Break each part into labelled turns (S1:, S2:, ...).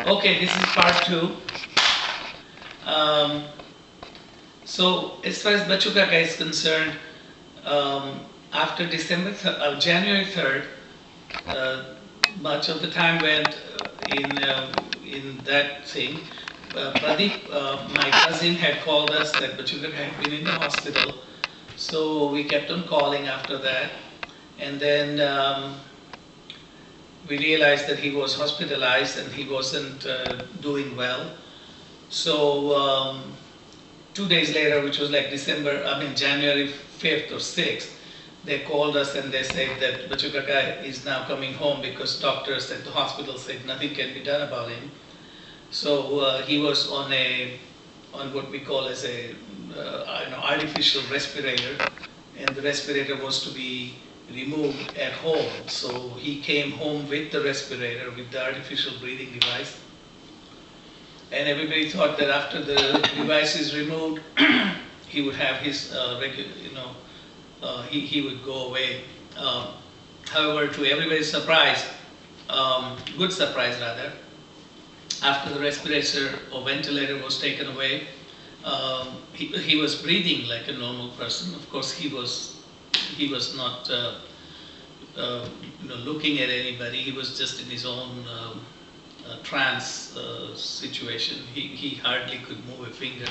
S1: Okay, this is part two. Um, so as far as Bachukaka is concerned, after January 3rd, uh, much of the time went in that thing. Pradeep, my cousin, had called us that Bachukaka had been in the hospital, so we kept on calling after that, and then we realized that he was hospitalized and he wasn't doing well. So 2 days later, which was like January 5th or 6th, they called us and they said that Bachukaka is now coming home because doctors at the hospital said nothing can be done about him. So he was on what we call as a artificial respirator, and the respirator was to be removed at home. So he came home with the respirator, with the artificial breathing device, and everybody thought that after the device is removed, he would have his he would go away. However, to everybody's surprise, good surprise rather, after the respirator or ventilator was taken away, he was breathing like a normal person. Of course, he was not looking at anybody. He was just in his own trance situation. He hardly could move a finger.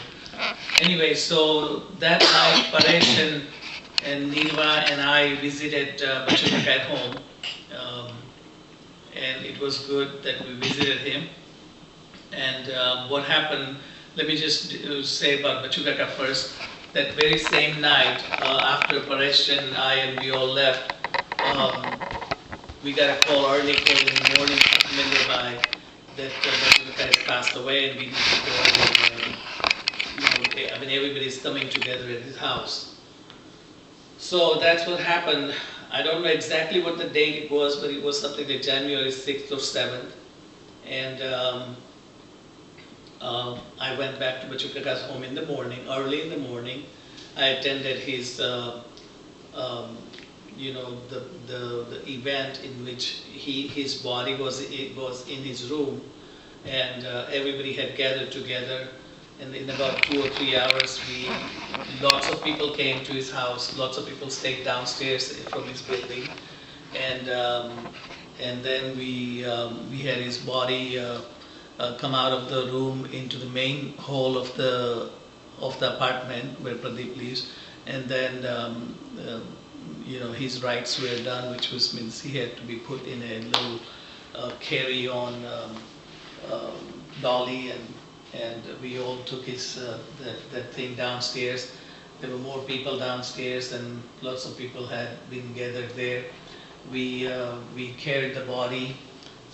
S1: Anyway, so that night, Paresh and Nilva and I visited Bachukaka at home, and it was good that we visited him. And what happened, let me just say about Bachukaka first. That very same night, after Paresh and I and we all left, we got a call, early call in the morning from Mumbai that Bachukaka has passed away and we need to go. Everybody's coming together at his house. So that's what happened. I don't know exactly what the date it was, but it was something like January 6th or 7th. And I went back to Bachukaka's home in the morning, early in the morning. I attended his, the event in which his body was in his room, and everybody had gathered together. And in about 2 or 3 hours, lots of people came to his house. Lots of people stayed downstairs from his building, and then we had his body come out of the room into the main hall of the apartment where Pradeep lives, and then his rites were done, which means he had to be put in a little carry-on dolly, and we all took his that thing downstairs. There were more people downstairs, and lots of people had been gathered there. We carried the body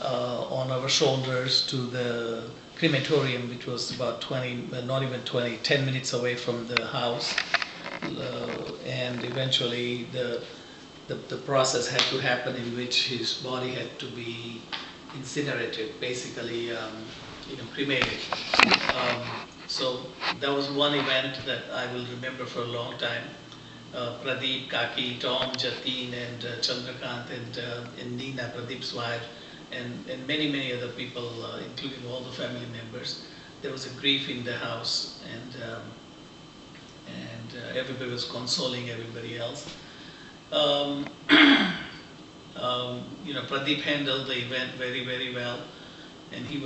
S1: on our shoulders to the crematorium, which was about 10 minutes away from the house. And eventually the process had to happen in which his body had to be incinerated, basically cremated. So that was one event that I will remember for a long time. Pradeep, Kaki, Tom, Jatin, and Chandrakant, and Nina, Pradeep's wife, and many other people, including all the family members. There was a grief in the house, and everybody was consoling everybody else. Pradeep handled the event very well, and he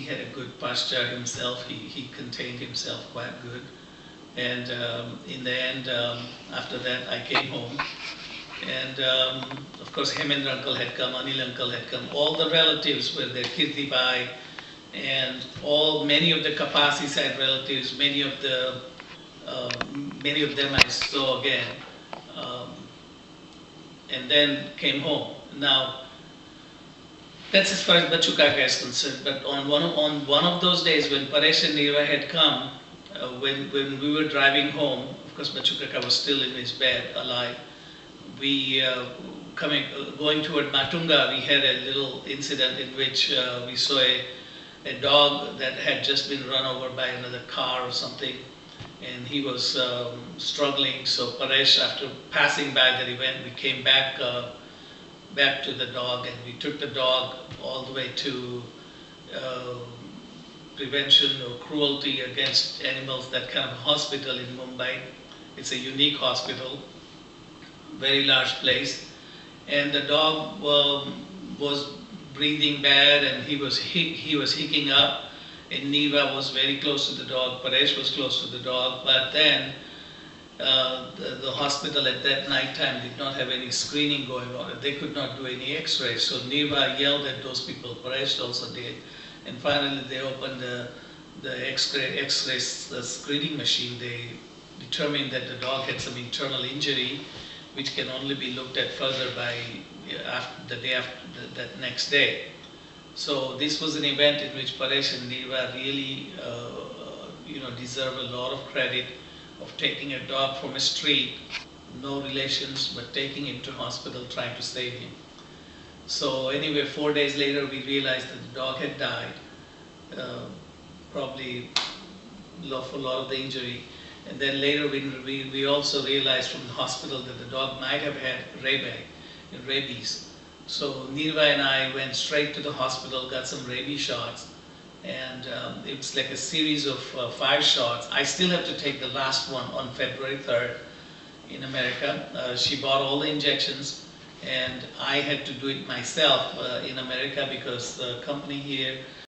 S1: had a good posture himself. He contained himself quite good, and in the end, after that, I came home. And of course, Hemendra uncle had come, Anil uncle had come, all the relatives were there, Kirti Bai, and many of the Kapasi side relatives, many of them I saw again, and then came home. Now, that's as far as Bachukaka is concerned. But on one of those days when Paresh and Neva had come, when we were driving home, of course Bachukaka was still in his bed, alive. We going toward Matunga, we had a little incident in which we saw a dog that had just been run over by another car or something, and he was struggling. So Paresh, after passing by that event, we came back to the dog, and we took the dog all the way to uh, prevention or cruelty against animals, that kind of hospital in Mumbai. It's a unique hospital, very large place. And the dog was breathing bad, and he was hicking up. And Neva was very close to the dog. Paresh was close to the dog. But then the hospital at that night time did not have any screening going on. They could not do any x-rays. So Neva yelled at those people. Paresh also did. And finally they opened the x-ray screening machine. They determined that the dog had some internal injury, which can only be looked at further by after the day after that next day. So this was an event in which Paresh and Neva really, deserve a lot of credit of taking a dog from a street, no relations, but taking him to hospital, trying to save him. So anyway, 4 days later, we realized that the dog had died, uh, probably for a lot of the injury. And then later, we also realized from the hospital that the dog might have had rabies. So Nirva and I went straight to the hospital, got some rabies shots, and it's like a series of 5 shots. I still have to take the last one on February 3rd in America. She bought all the injections, and I had to do it myself in America because the company here